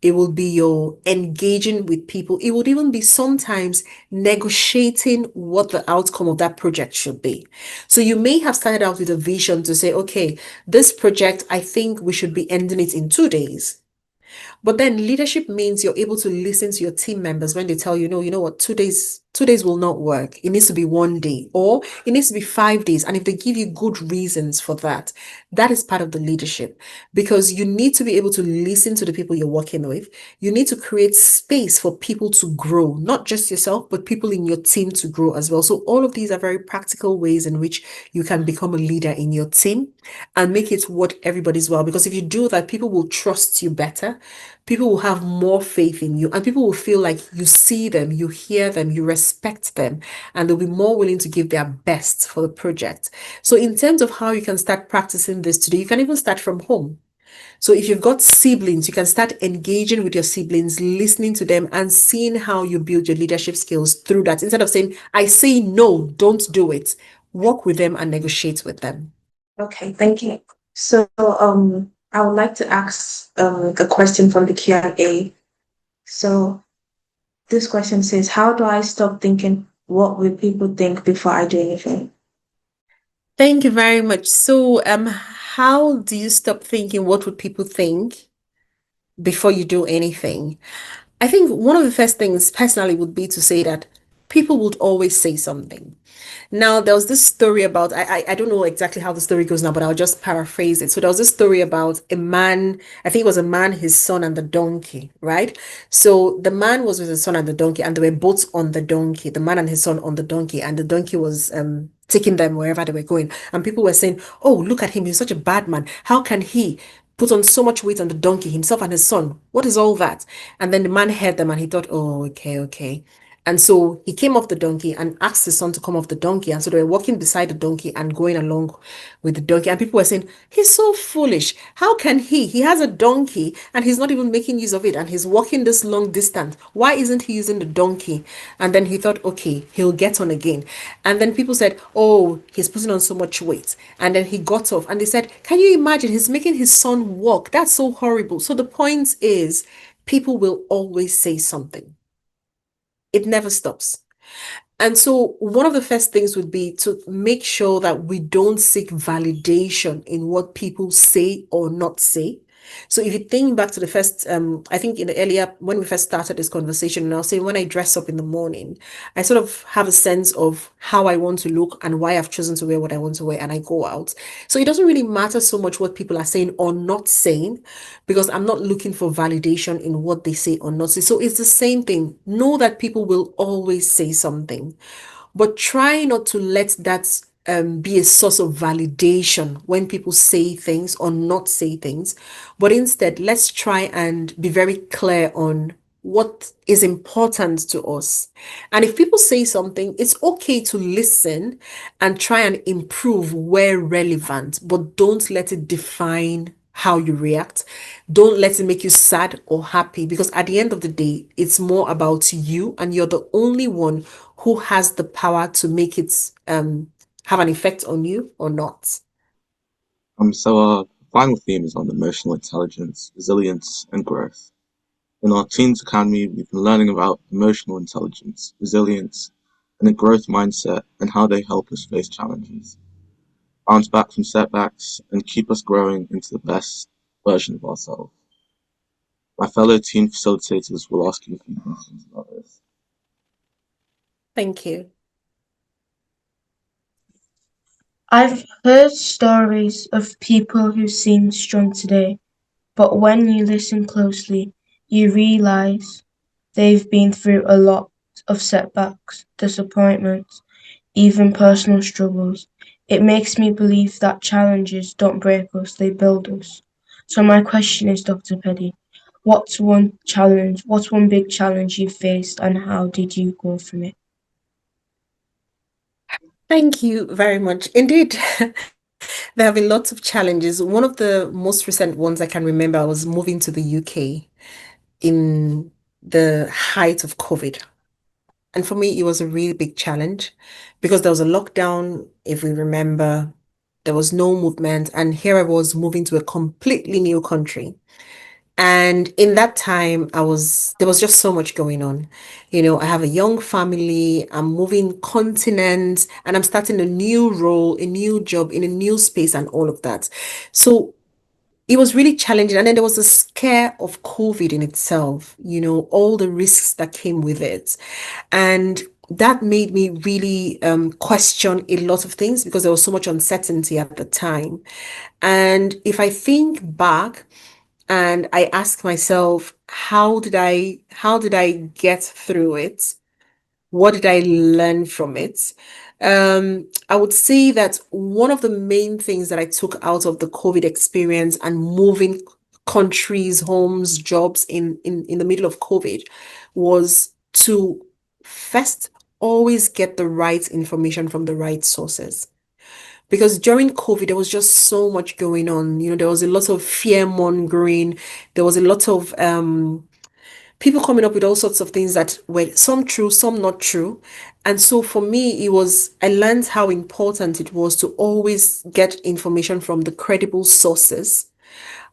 It will be your engaging with people. It would even be sometimes negotiating what the outcome of that project should be. So you may have started out with a vision to say, okay, this project, I think we should be ending it in 2 days. But then leadership means you're able to listen to your team members when they tell you, no, you know what, 2 days will not work. It needs to be 1 day, or it needs to be 5 days. And if they give you good reasons for that, that is part of the leadership, because you need to be able to listen to the people you're working with. You need to create space for people to grow, not just yourself, but people in your team to grow as well. So all of these are very practical ways in which you can become a leader in your team and make it what everybody's well. Because if you do that, people will trust you better. People will have more faith in you, and people will feel like you see them, you hear them, you respect them, and they'll be more willing to give their best for the project. So in terms of how you can start practicing this today, you can even start from home. So if you've got siblings, you can start engaging with your siblings, listening to them, and seeing how you build your leadership skills through that. Instead of saying, I say no, don't do it. Work with them and negotiate with them. Okay, thank you. So, I would like to ask a question from the Q&A. So, this question says, how do I stop thinking, what will people think before I do anything? Thank you very much. So, how do you stop thinking, what would people think before you do anything? I think one of the first things personally would be to say that people would always say something. Now, there was this story about, I don't know exactly how the story goes now, but I'll just paraphrase it. So there was this story about a man, I think it was a man, his son, and the donkey, right? So the man was with his son and the donkey, and they were both on the donkey, the man and his son on the donkey, and the donkey was taking them wherever they were going. And people were saying, oh, look at him, he's such a bad man. How can he put on so much weight on the donkey, himself and his son? What is all that? And then the man heard them and he thought, oh, okay. And so he came off the donkey and asked his son to come off the donkey. And so they were walking beside the donkey and going along with the donkey. And people were saying, he's so foolish. How can he? He has a donkey and he's not even making use of it. And he's walking this long distance. Why isn't he using the donkey? And then he thought, okay, he'll get on again. And then people said, oh, he's putting on so much weight. And then he got off. And they said, can you imagine? He's making his son walk. That's so horrible. So the point is, people will always say something. It never stops. And so one of the first things would be to make sure that we don't seek validation in what people say or not say. So if you think back to the first, I think in the earlier, when we first started this conversation, and I was saying when I dress up in the morning, I sort of have a sense of how I want to look and why I've chosen to wear what I want to wear, and I go out. So it doesn't really matter so much what people are saying or not saying, because I'm not looking for validation in what they say or not say. So it's the same thing. Know that people will always say something, but try not to let that be a source of validation when people say things or not say things. But instead, let's try and be very clear on what is important to us. And if people say something, it's okay to listen and try and improve where relevant, but don't let it define how you react. Don't let it make you sad or happy, because at the end of the day, it's more about you, and you're the only one who has the power to make it have an effect on you or not. So our final theme is on emotional intelligence, resilience, and growth. In our Teens Academy, we've been learning about emotional intelligence, resilience, and a growth mindset and how they help us face challenges, bounce back from setbacks, and keep us growing into the best version of ourselves. My fellow teen facilitators will ask you a few questions about this. Thank you. I've heard stories of people who seem strong today, but when you listen closely, you realize they've been through a lot of setbacks, disappointments, even personal struggles. It makes me believe that challenges don't break us, they build us. So my question is, Dr. Pedi, what's one big challenge you faced and how did you go from it? Thank you very much. Indeed, there have been lots of challenges. One of the most recent ones I can remember, I was moving to the UK in the height of COVID. And for me, it was a really big challenge because there was a lockdown, if we remember, there was no movement. And here I was moving to a completely new country. And in that time, there was just so much going on. You know, I have a young family, I'm moving continents, and I'm starting a new role, a new job in a new space, and all of that. So it was really challenging. And then there was the scare of COVID in itself, you know, all the risks that came with it. And that made me really question a lot of things because there was so much uncertainty at the time. And if I think back, and I ask myself, how did I get through it? What did I learn from it? I would say that one of the main things that I took out of the COVID experience and moving countries, homes, jobs in the middle of COVID was to first always get the right information from the right sources. Because during COVID, there was just so much going on. You know, there was a lot of fear mongering. There was a lot of people coming up with all sorts of things that were some true, some not true. And so for me, I learned how important it was to always get information from the credible sources.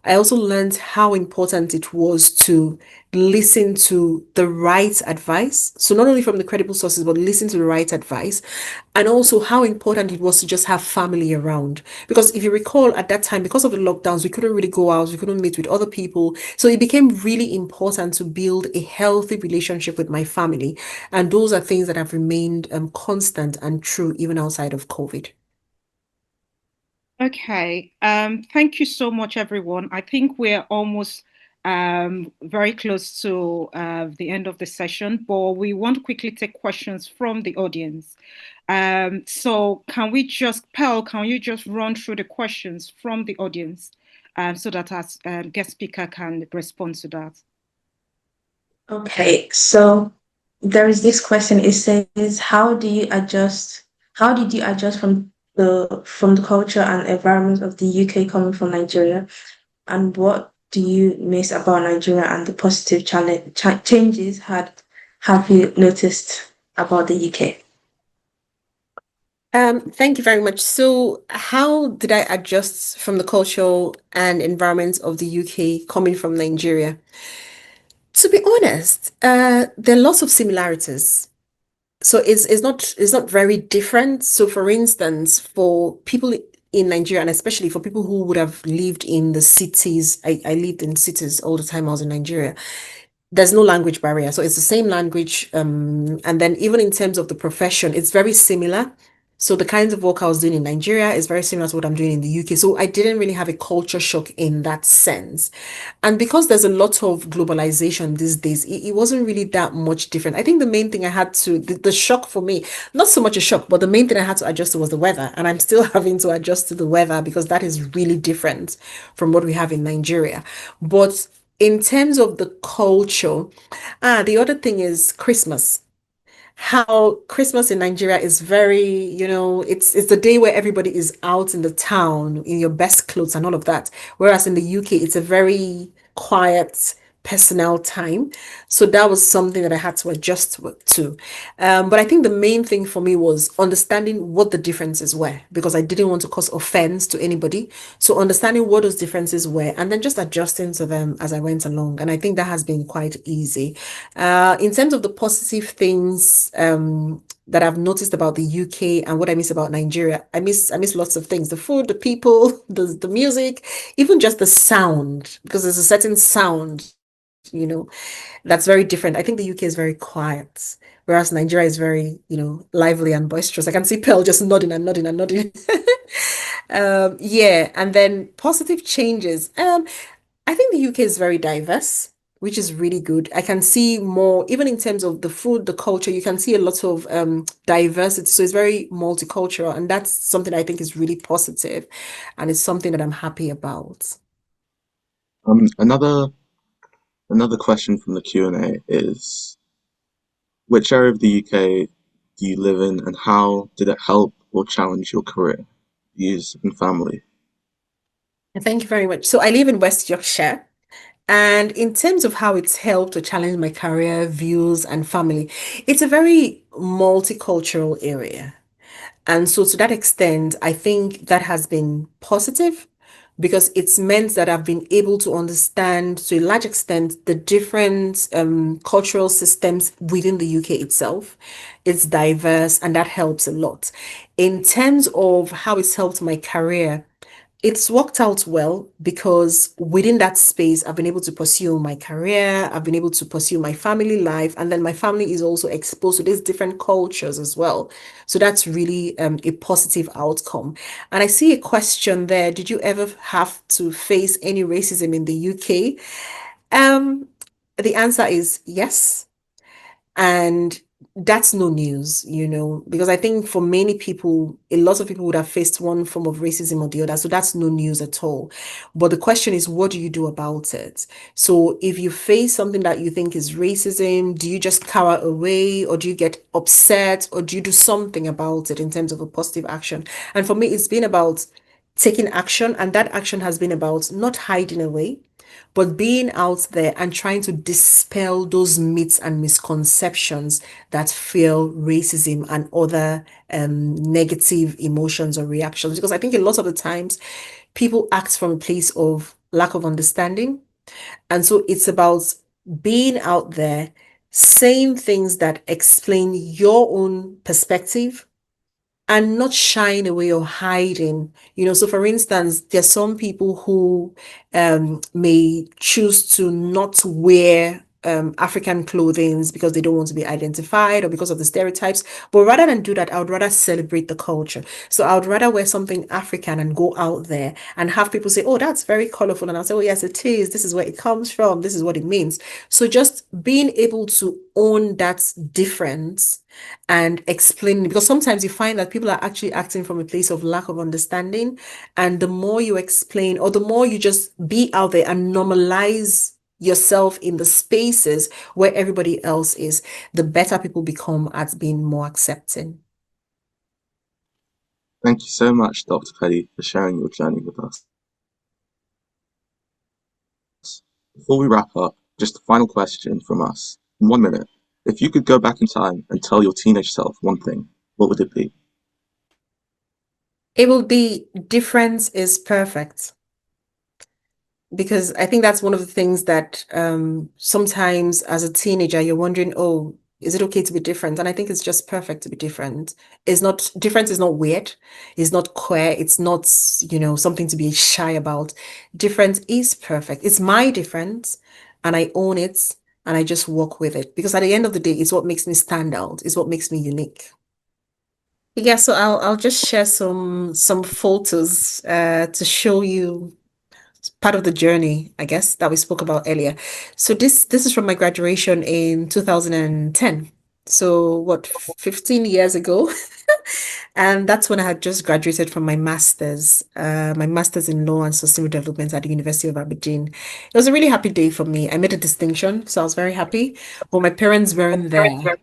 I also learned how important it was to listen to the right advice. So not only from the credible sources, but listen to the right advice. And also how important it was to just have family around. Because if you recall at that time, because of the lockdowns, we couldn't really go out, we couldn't meet with other people. So it became really important to build a healthy relationship with my family. And those are things that have remained constant and true even outside of COVID. Okay. Thank you so much, everyone. I think we're almost very close to the end of the session, but we want to quickly take questions from the audience. So can you just run through the questions from the audience so that our guest speaker can respond to that? Okay, so There is this question. It says, "How do you adjust? How did you adjust from the culture and environment of the UK coming from Nigeria? And what do you miss about Nigeria and the positive changes have you noticed about the UK?" Thank you very much. So, how did I adjust from the cultural and environment of the UK coming from Nigeria? To be honest, there are lots of similarities. So it's not very different. So for instance, for people in Nigeria, and especially for people who would have lived in the cities, I lived in cities all the time I was in Nigeria. There's no language barrier. So it's the same language. And then even in terms of the profession, it's very similar. So the kinds of work I was doing in Nigeria is very similar to what I'm doing in the UK. So I didn't really have a culture shock in that sense. And because there's a lot of globalization these days, it wasn't really that much different. I think the main thing I had to, the shock for me, not so much a shock, but the main thing I had to adjust to was the weather. And I'm still having to adjust to the weather because that is really different from what we have in Nigeria. But in terms of the culture, the other thing is Christmas. How Christmas in Nigeria is very, it's the day where everybody is out in the town in your best clothes and all of that. Whereas in the UK, it's a very quiet, personal time. So that was something that I had to adjust to. But I think the main thing for me was understanding what the differences were because I didn't want to cause offense to anybody. So understanding what those differences were and then just adjusting to them as I went along. And I think that has been quite easy. In terms of the positive things that I've noticed about the UK and what I miss about Nigeria, I miss lots of things: the food, the people, the music, even just the sound, because there's a certain sound, that's very different. I think the UK is very quiet, whereas Nigeria is very, lively and boisterous. I can see Pearl just nodding and nodding and nodding. Yeah, and then positive changes. I think the UK is very diverse, which is really good. I can see more, even in terms of the food, the culture, you can see a lot of diversity. So it's very multicultural, and that's something I think is really positive, and it's something that I'm happy about. Another question from the Q&A is, which area of the UK do you live in, and how did it help or challenge your career, views, and family? Thank you very much. So I live in West Yorkshire. And in terms of how it's helped to challenge my career, views, and family, it's a very multicultural area. And so, to that extent, I think that has been positive because it's meant that I've been able to understand to a large extent the different cultural systems within the UK itself. It's diverse, and that helps a lot. In terms of how it's helped my career, it's worked out well because within that space, I've been able to pursue my career, I've been able to pursue my family life, and then my family is also exposed to these different cultures as well. So that's really a positive outcome. And I see a question there. Did you ever have to face any racism in the UK? The answer is yes. And that's no news, because I think for many people, a lot of people would have faced one form of racism or the other. So that's no news at all. But the question is, what do you do about it? So if you face something that you think is racism, do you just cower away or do you get upset or do you do something about it in terms of a positive action? And for me, it's been about taking action. And that action has been about not hiding away, but being out there and trying to dispel those myths and misconceptions that fuel racism and other negative emotions or reactions. Because I think a lot of the times people act from a place of lack of understanding. And so it's about being out there, saying things that explain your own perspective and not shying away or hiding. So for instance, there's some people who may choose to not wear African clothing because they don't want to be identified or because of the stereotypes. But rather than do that, I would rather celebrate the culture. So I would rather wear something African and go out there and have people say, oh, that's very colorful. And I'll say, oh, yes, it is. This is where it comes from. This is what it means. So just being able to own that difference and explain, because sometimes you find that people are actually acting from a place of lack of understanding. And the more you explain or the more you just be out there and normalize yourself in the spaces where everybody else is, the better people become at being more accepting. Thank you so much, Dr. Pedi, for sharing your journey with us. Before we wrap up, just a final question from us. In 1 minute, if you could go back in time and tell your teenage self one thing, what would it be? It will be difference is perfect. Because I think that's one of the things that sometimes as a teenager, you're wondering, oh, is it okay to be different? And I think it's just perfect to be different. Difference is not weird. It's not queer. It's not, something to be shy about. Difference is perfect. It's my difference and I own it and I just walk with it. Because at the end of the day, it's what makes me stand out. It's what makes me unique. Yeah, so I'll just share some photos to show you part of the journey, I guess, that we spoke about earlier. So this is from my graduation in 2010. So what, 15 years ago? And that's when I had just graduated from my master's in law and sustainable development at the University of Aberdeen. It was a really happy day for me. I made a distinction, so I was very happy. But my parents weren't there.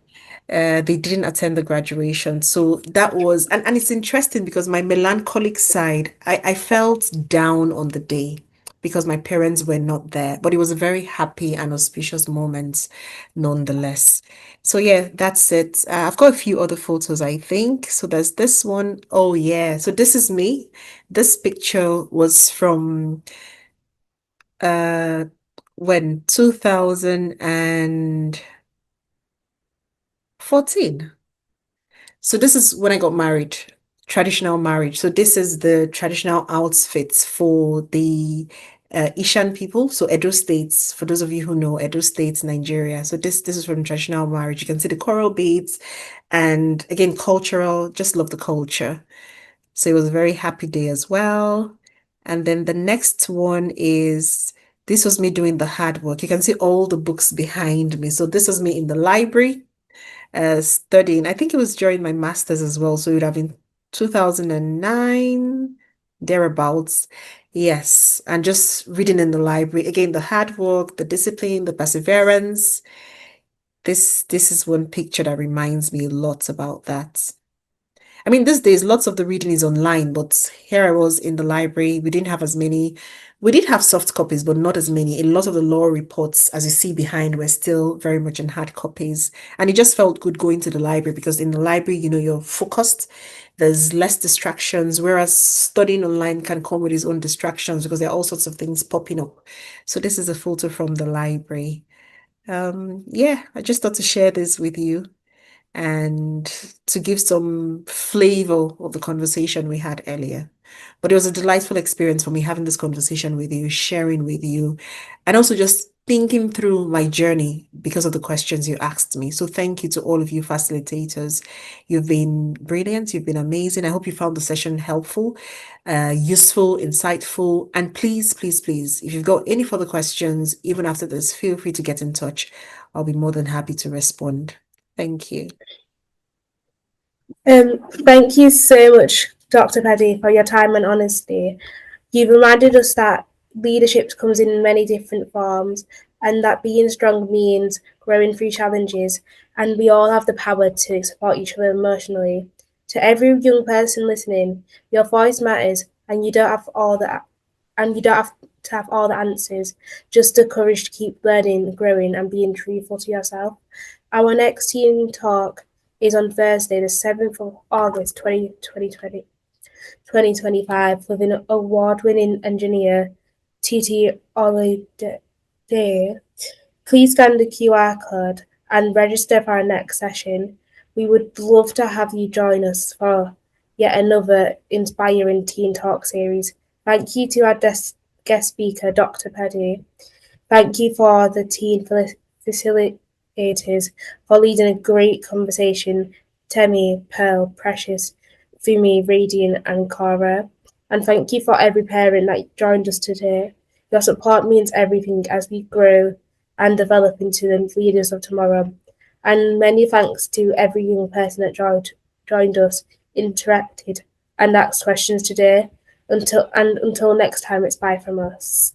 They didn't attend the graduation. So that was, and it's interesting because my melancholic side, I felt down on the day because my parents were not there, but it was a very happy and auspicious moment nonetheless. So yeah, that's it. I've got a few other photos, I think. So there's this one. Oh yeah. So this is me. This picture was from uh when 2014. So this is when I got married, traditional marriage. So this is the traditional outfits for the Ishan people. So Edo States, for those of you who know Edo States, Nigeria. So this is from traditional marriage. You can see the coral beads and again, cultural, just love the culture. So it was a very happy day as well. And then the next one is, this was me doing the hard work. You can see all the books behind me. So this was me in the library studying. I think it was during my master's as well. So it would have been 2009, thereabouts. Yes. And just reading in the library. Again, the hard work, the discipline, the perseverance. This is one picture that reminds me lots about that. I mean, these days, lots of the reading is online, but here I was in the library. We didn't have as many. We did have soft copies, but not as many. A lot of the law reports, as you see behind, were still very much in hard copies. And it just felt good going to the library because in the library, you're focused. There's less distractions, whereas studying online can come with its own distractions because there are all sorts of things popping up. So this is a photo from the library. Yeah, I just thought to share this with you and to give some flavor of the conversation we had earlier. But it was a delightful experience for me having this conversation with you, sharing with you, and also just thinking through my journey because of the questions you asked me. So thank you to all of you facilitators. You've been brilliant. You've been amazing. I hope you found the session helpful, useful, insightful. And please, please, please, if you've got any further questions, even after this, feel free to get in touch. I'll be more than happy to respond. Thank you. Thank you so much, Dr. Pedi, for your time and honesty. You've reminded us that leadership comes in many different forms and that being strong means growing through challenges, and we all have the power to support each other emotionally. To every young person listening, your voice matters and you don't have to have all the answers, just the courage to keep learning, growing and being truthful to yourself. Our next team talk is on Thursday, the 7th of August, 2025, with an award-winning engineer, Titi Olade. Please scan the QR code and register for our next session. We would love to have you join us for yet another inspiring Teen Talk series. Thank you to our guest speaker, Dr. Pedi. Thank you for the teen facilitators for leading a great conversation, Temi, Pearl, Precious, Fumi, Radiant and Cora. And thank you for every parent that joined us today. Your support means everything as we grow and develop into the leaders of tomorrow. And many thanks to every young person that joined us, interacted and asked questions today. Until next time, it's bye from us.